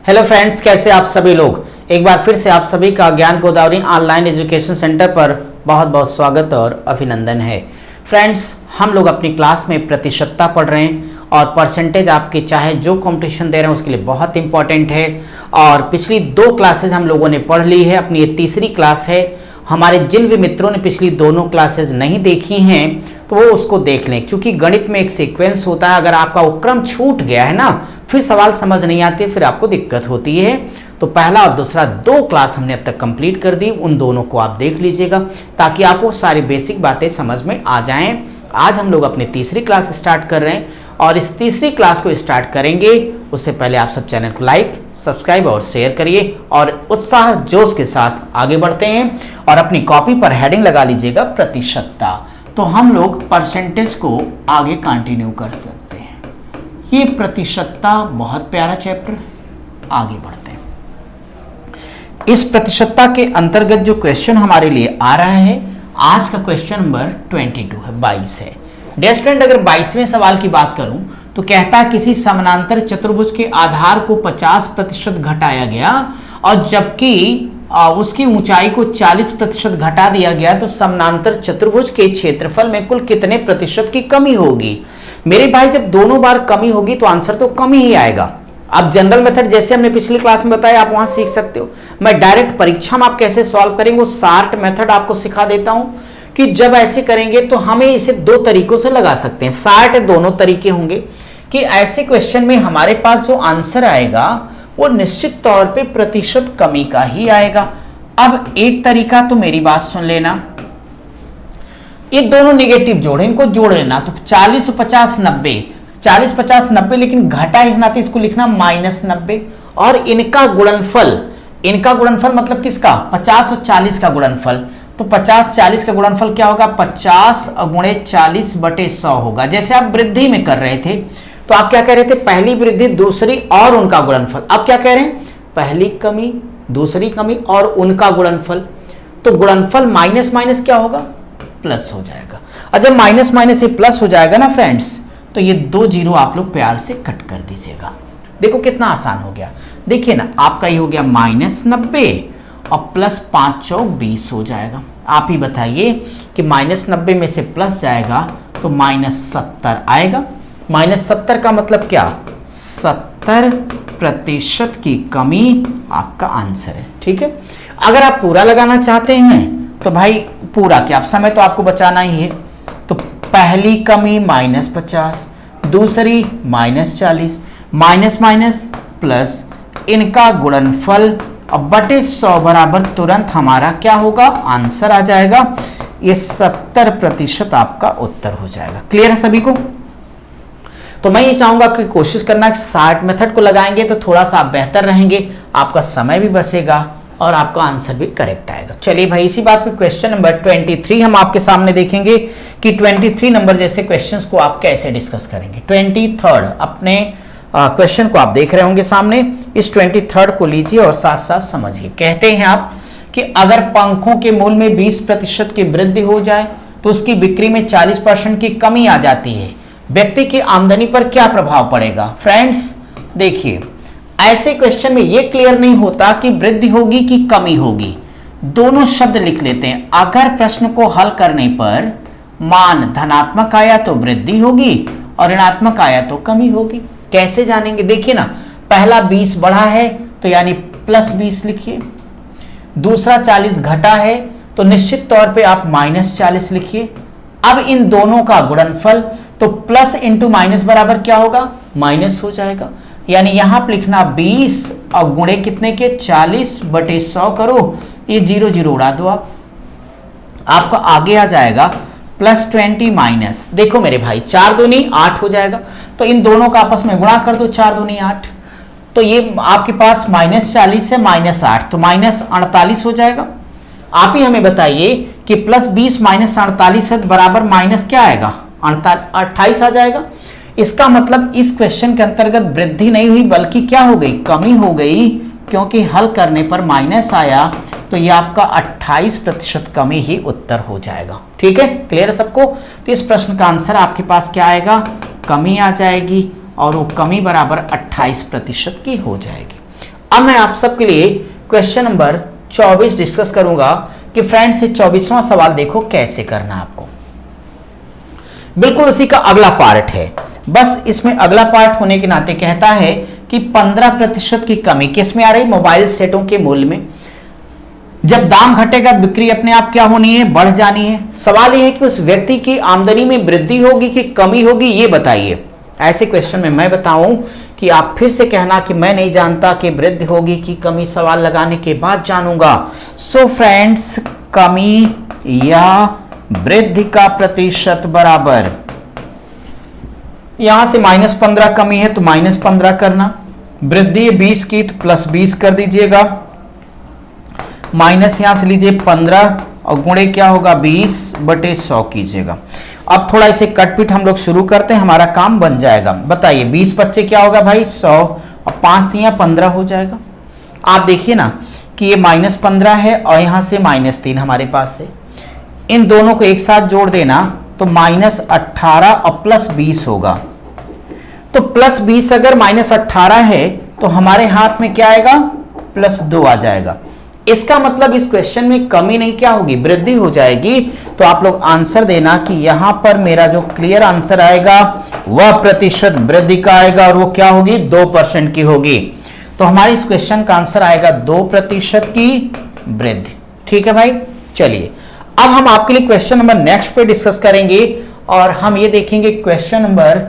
Hello friends, कैसे आप सभी लोग। एक बार फिर से आप सभी का ज्ञान गोदावरी ऑनलाइन एजुकेशन सेंटर पर बहुत बहुत स्वागत और अभिनंदन है। फ्रेंड्स, हम लोग अपनी क्लास में प्रतिशतता पढ़ रहे हैं और परसेंटेज आपके चाहे जो कंपटीशन दे रहे हैं उसके लिए बहुत इंपॉर्टेंट है। और पिछली 2 क्लासेज हम लोगों ने पढ़ ली है, अपनी ये तीसरी क्लास है। हमारे जिन भी मित्रों ने पिछली दोनों क्लासेज नहीं देखी हैं तो वो उसको देख लें, क्योंकि गणित में एक सीक्वेंस होता है। अगर आपका वो क्रम छूट गया है ना, फिर सवाल समझ नहीं आते, फिर आपको दिक्कत होती है। तो पहला और दूसरा 2 क्लास हमने अब तक कंप्लीट कर दी, उन दोनों को आप देख लीजिएगा ताकि आपको सारी बेसिक बातें समझ में आ जाएं। आज हम लोग अपनी तीसरी क्लास स्टार्ट कर रहे हैं और इस तीसरी क्लास को स्टार्ट करेंगे उससे पहले आप सब चैनल को लाइक, सब्सक्राइब और शेयर करिए और उत्साह जोश के साथ आगे बढ़ते हैं। और अपनी कॉपी पर हेडिंग लगा लीजिएगा प्रतिशतता। तो हम लोग परसेंटेज को आगे कंटिन्यू कर सकते हैं। ये प्रतिशतता बहुत प्यारा चैप्टर, आगे बढ़ते हैं। इस प्रतिशतता के अंतर्गत जो क्वेश्चन हमारे लिए आ रहा है, आज का क्वेश्चन नंबर 22 है, 22 है। डियर स्टूडेंट, अगर 22वें सवाल की बात करूं तो कहता है किसी समानांतर चतुर्भुज के आधार को 50% घटाया गया और जबकि उसकी ऊंचाई को 40% घटा दिया गया तो समानांतर चतुर्भुज के क्षेत्रफल में कुल कितने प्रतिशत की कमी होगी। मेरे भाई, जब दोनों बार कमी होगी तो आंसर तो कम ही आएगा। अब जनरल मेथड जैसे हमने पिछली क्लास में बताया, आप वहां सीख सकते हो। मैं डायरेक्ट परीक्षा में आप कैसे सॉल्व करेंगे वो शार्ट मेथड आपको सिखा देता हूं कि जब ऐसे करेंगे तो हमें इसे 2 तरीकों से लगा सकते हैं। शार्ट दोनों तरीके होंगे कि ऐसे क्वेश्चन में हमारे पास जो आंसर आएगा वो निश्चित तौर पे प्रतिशत कमी का ही आएगा। अब एक तरीका तो मेरी बात सुन लेना, ये दोनों नेगेटिव जोड़े, इनको जोड़ लेना। तो 40 और 50 90, 40 50 90, लेकिन घटा इस नाते इसको लिखना -90। और इनका गुणनफल मतलब किसका, 50 और 40 का गुणनफल। तो 50 40 का गुणनफल क्या होगा, 50 गुणे 40/100 होगा। जैसे आप वृद्धि में कर रहे थे तो आप क्या कह रहे थे, पहली वृद्धि दूसरी और उनका गुणनफल। अब क्या कह रहे हैं, पहली कमी दूसरी कमी और उनका गुणनफल। तो गुणनफल माइनस माइनस क्या होगा, प्लस हो जाएगा। और जब माइनस माइनस ये प्लस हो जाएगा ना फ्रेंड्स, तो ये 2 जीरो आप लोग प्यार से कट कर दीजिएगा। देखो कितना आसान हो गया। देखिए ना, आपका ये हो गया -90 और +5 चौक 20 हो जाएगा। आप ही बताइए कि -90 में से प्लस जाएगा तो -70 आएगा। -70 का मतलब क्या, 70% की कमी आपका आंसर है। ठीक है, अगर आप पूरा लगाना चाहते हैं तो भाई पूरा क्या, आप समय तो आपको बचाना ही है। तो पहली कमी -50, दूसरी -40, माइनस माइनस प्लस, इनका गुणनफल और बटे 100 बराबर तुरंत हमारा क्या होगा, आंसर आ जाएगा। ये 70% आपका उत्तर हो जाएगा। क्लियर है सभी को। तो मैं ये चाहूंगा कि कोशिश करना कि शार्ट मेथड को लगाएंगे तो थोड़ा सा आप बेहतर रहेंगे, आपका समय भी बचेगा और आपका आंसर भी करेक्ट आएगा। चलिए भाई, इसी बात पे क्वेश्चन नंबर 23 हम आपके सामने देखेंगे कि 23 नंबर जैसे क्वेश्चंस को आप कैसे डिस्कस करेंगे। 23 अपने क्वेश्चन को आप देख रहे होंगे सामने, इस 23 को लीजिए और साथ साथ समझिए। कहते हैं आप कि अगर पंखों के मूल्य में 20% की वृद्धि हो जाए तो उसकी बिक्री में 40% की कमी आ जाती है, व्यक्ति की आमदनी पर क्या प्रभाव पड़ेगा। फ्रेंड्स देखिए, ऐसे क्वेश्चन में यह क्लियर नहीं होता कि वृद्धि होगी कि कमी होगी, दोनों शब्द लिख लेते हैं। अगर प्रश्न को हल करने पर मान धनात्मक आया तो वृद्धि होगी और ऋणात्मक आया तो कमी होगी। कैसे जानेंगे, देखिए ना, पहला 20 बढ़ा है तो यानी +20 लिखिए, दूसरा 40 घटा है तो निश्चित तौर पे आप -40 लिखिए। अब इन दोनों का गुणनफल, तो प्लस इंटू माइनस बराबर क्या होगा, माइनस हो जाएगा। यानी यहां पर लिखना 20 और गुणे कितने के, 40/100 करो, ये 0 0 उड़ा दो आप, आपका आगे आ जाएगा +20 माइनस, देखो मेरे भाई 4 दूनी 8 हो जाएगा। तो इन दोनों का आपस में गुणा कर दो, 4 दूनी 8। तो ये आपके पास -40 से -8 तो -48 हो जाएगा। आप ही हमें बताइए कि +20 -48 है बराबर माइनस क्या आएगा, 28 आ जाएगा। इसका मतलब इस क्वेश्चन के अंतर्गत वृद्धि नहीं हुई बल्कि क्या हो गई, कमी हो गई, क्योंकि हल करने पर माइनस आया तो ये आपका 28% कमी ही उत्तर हो जाएगा। ठीक है, क्लियर है सबको। तो इस प्रश्न का आंसर आपके पास क्या आएगा, कमी आ जाएगी और वो कमी बराबर 28% की हो जाएगी। अब मैं आप सबके लिए क्वेश्चन नंबर 24 डिस्कस करूंगा कि फ्रेंड्स ये 24वां सवाल देखो कैसे करना है आपको। बिल्कुल उसी का अगला पार्ट है, बस इसमें अगला पार्ट होने के नाते कहता है कि 15% की कमी किस में आ रही, मोबाइल सेटों के मूल्य में। जब दाम घटेगा बिक्री अपने आप क्या होनी है, बढ़ जानी है। सवाल यह है कि उस व्यक्ति की आमदनी में वृद्धि होगी कि कमी होगी, ये बताइए। ऐसे क्वेश्चन में मैं बताऊं कि आप फिर से कहना कि मैं नहीं जानता कि वृद्धि होगी कि कमी, सवाल लगाने के बाद जानूंगा। सो फ्रेंड्स, कमी या वृद्धि का प्रतिशत बराबर, यहां से -15 कमी है तो -15 करना, वृद्धि 20 की तो +20 कर दीजिएगा, माइनस यहां से लीजिए 15 और गुणे क्या होगा 20/100 कीजिएगा। अब थोड़ा इसे कटपिट हम लोग शुरू करते हैं, हमारा काम बन जाएगा। बताइए 20 बच्चे क्या होगा भाई 100 और 5 दिया 15 हो जाएगा। आप देखिए ना कि ये -15 है और यहां से -3 हमारे पास से, इन दोनों को एक साथ जोड़ देना तो -18 और +20 होगा। तो +20 अगर -18 है तो हमारे हाथ में क्या आएगा +2 आ जाएगा। इसका मतलब इस क्वेश्चन में कमी नहीं क्या होगी, वृद्धि हो जाएगी। तो आप लोग आंसर देना कि यहां पर मेरा जो क्लियर आंसर आएगा वह प्रतिशत वृद्धि का आएगा और वो क्या होगी 2% की होगी। तो हमारे इस क्वेश्चन का आंसर आएगा 2% की वृद्धि। ठीक है भाई, चलिए अब हम आपके लिए क्वेश्चन नंबर नेक्स्ट पे डिस्कस करेंगे और हम ये देखेंगे क्वेश्चन नंबर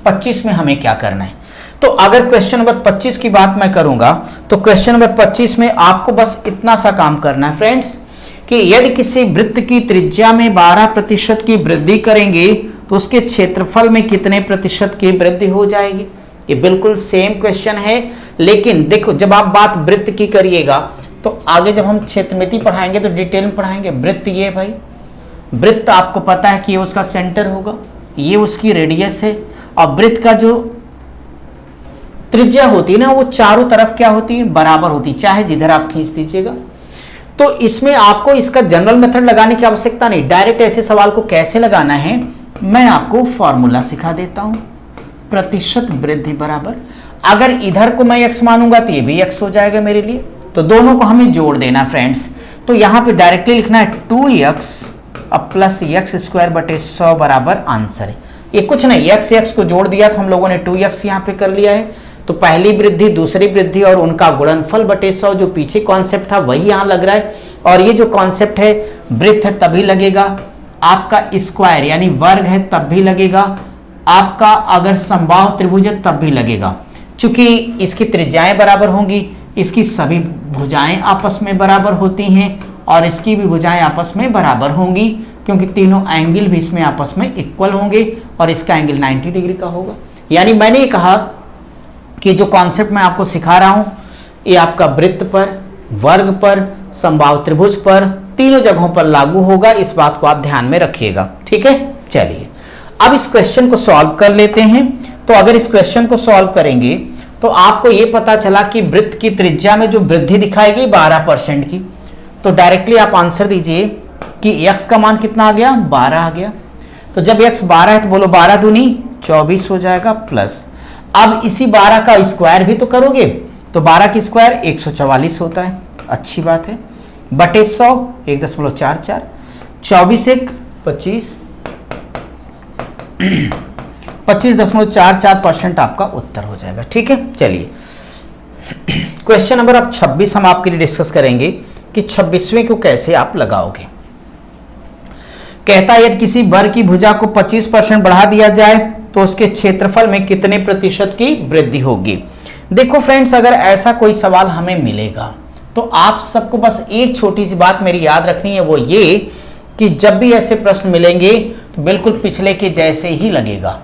25 में हमें क्या करना है। तो अगर क्वेश्चन नंबर 25 की बात मैं करूंगा तो क्वेश्चन नंबर 25 में आपको बस इतना सा काम करना है फ्रेंड्स कि यदि किसी वृत्त की त्रिज्या में 12% की वृद्धि करेंगे तो उसके क्षेत्रफल में कितने प्रतिशत की वृद्धि हो जाएगी। ये बिल्कुल सेम क्वेश्चन है, लेकिन देखो जब आप बात वृत्त की करिएगा तो आगे जब हम क्षेत्रमिति पढ़ाएंगे तो डिटेल में पढ़ाएंगे। वृत्त ये भाई, वृत्त आपको पता है कि ये उसका सेंटर होगा, ये उसकी रेडियस है और वृत्त का जो त्रिज्या होती है ना वो चारों तरफ क्या होती है बराबर होती है, चाहे जिधर आप खींच दीजिएगा। तो इसमें आपको इसका जनरल मेथड लगाने की आवश्यकता नहीं, डायरेक्ट ऐसे सवाल को कैसे लगाना है मैं आपको फॉर्मूला सिखा देता हूं। प्रतिशत वृद्धि बराबर, अगर इधर को मैं x मानूंगा तो ये भी x हो जाएगा मेरे लिए, तो दोनों को हमें जोड़ देना फ्रेंड्स। तो यहां पे डायरेक्टली लिखना है 2x प्लस x²/100 बराबर आंसर है। ये कुछ नहीं, x को जोड़ दिया तो हम लोगों ने 2x यहां पे कर लिया है। तो पहली वृद्धि, दूसरी वृद्धि और उनका गुणनफल बटे 100, जो पीछे कॉन्सेप्ट था वही यहां लग रहा है। और ये जो कॉन्सेप्ट है वृत्त है तभी लगेगा, आपका स्क्वायर यानी वर्ग है तब भी लगेगा, आपका अगर समबाहु त्रिभुज है तब भी लगेगा। चूंकि इसकी त्रिज्याएं बराबर होंगी, इसकी सभी भुजाएं आपस में बराबर होती हैं और इसकी भी भुजाएं आपस में बराबर होंगी क्योंकि तीनों एंगल भी इसमें आपस में इक्वल होंगे और इसका एंगल 90 डिग्री का होगा। यानी मैंने कहा कि जो कॉन्सेप्ट मैं आपको सिखा रहा हूं ये आपका वृत्त पर, वर्ग पर, समबाहु त्रिभुज पर, तीनों जगहों पर लागू होगा। इस बात को आप ध्यान में रखिएगा। ठीक है, चलिए अब इस क्वेश्चन को सॉल्व कर लेते हैं। तो अगर इस क्वेश्चन को सॉल्व करेंगे तो आपको यह पता चला कि वृत्त की त्रिज्या में जो वृद्धि दिखाई गई 12% की, तो डायरेक्टली आप आंसर दीजिए कि x का मान कितना आ गया 12 आ गया। तो जब x 12 है तो बोलो 12 दूनी 24 हो जाएगा प्लस, अब इसी 12 का स्क्वायर भी तो करोगे तो 12 की स्क्वायर 144 होता है, अच्छी बात है, बटे 100 1.44, 24 1 25, 25.44% आपका उत्तर हो जाएगा। ठीक है, चलिए क्वेश्चन नंबर अब 26 हम आपके लिए डिस्कस करेंगे कि 26वें को कैसे आप लगाओगे। कहता है यदि किसी वर्ग की भुजा को 25% बढ़ा दिया जाए तो उसके क्षेत्रफल में कितने प्रतिशत की वृद्धि होगी। देखो फ्रेंड्स, अगर ऐसा कोई सवाल हमें मिलेगा तो आप सबको बस एक छोटी सी बात मेरी याद रखनी है, वो ये कि जब भी ऐसे प्रश्न मिलेंगे तो बिल्कुल पिछले के जैसे ही लगेगा।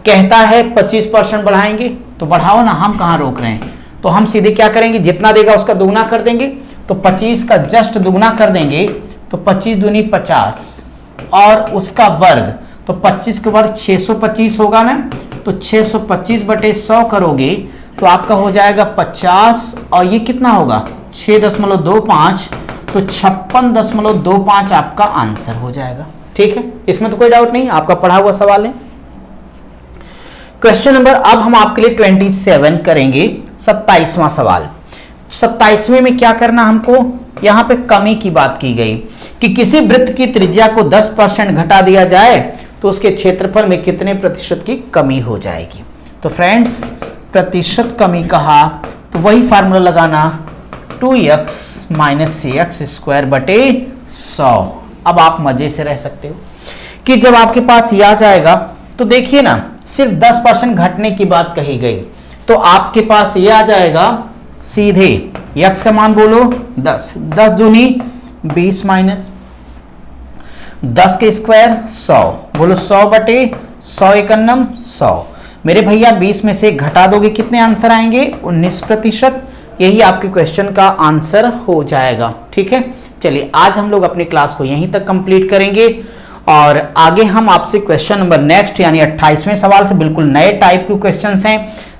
कहता है 25% बढ़ाएंगे तो बढ़ाओ ना, हम कहाँ रोक रहे हैं। तो हम सीधे क्या करेंगे, जितना देगा उसका दुगना कर देंगे। तो 25 का जस्ट दुगना कर देंगे तो 25 दूनी 50 और उसका वर्ग, तो 25 के वर्ग 625 होगा ना, तो 625/100 करोगे तो आपका हो जाएगा 50 और ये कितना होगा 6.25, तो 56.25 आपका आंसर हो जाएगा। ठीक है, इसमें तो कोई डाउट नहीं, आपका पढ़ा हुआ सवाल है। क्वेश्चन नंबर अब हम आपके लिए 27 करेंगे, 27वां सवाल। 27वें में क्या करना हमको, यहां पे कमी की बात की गई कि किसी वृत्त की त्रिज्या को 10% घटा दिया जाए तो उसके क्षेत्रफल में कितने प्रतिशत की कमी हो जाएगी। तो फ्रेंड्स प्रतिशत कमी कहा तो वही फार्मूला लगाना 2x - cx² बटे 100। अब आप मजे से रह सकते हो कि जब आपके पास ये आ जाएगा तो देखिए ना, सिर्फ 10% घटने की बात कही गई तो आपके पास ये आ जाएगा सीधे x का मान बोलो 10, 10 दूनी 20 माइनस 10 के स्क्वायर 100, बोलो 100 बटे 100 एकन्नम 100। मेरे भैया 20 में से घटा दोगे कितने आंसर आएंगे, 19%। यही आपके क्वेश्चन का आंसर हो जाएगा। ठीक है, चलिए आज हम लोग अपनी क्लास को यहीं तक कंप्लीट करेंगे और आगे हम आपसे क्वेश्चन नंबर नेक्स्ट यानी 28वें सवाल से बिल्कुल नए टाइप के क्वेश्चंस हैं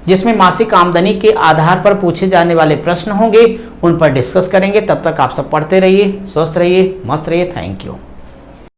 जिसमें मासिक आमदनी के आधार पर पूछे जाने वाले प्रश्न होंगे, उन पर डिस्कस करेंगे। तब तक आप सब पढ़ते रहिए, स्वस्थ रहिए, मस्त रहिए। Thank you.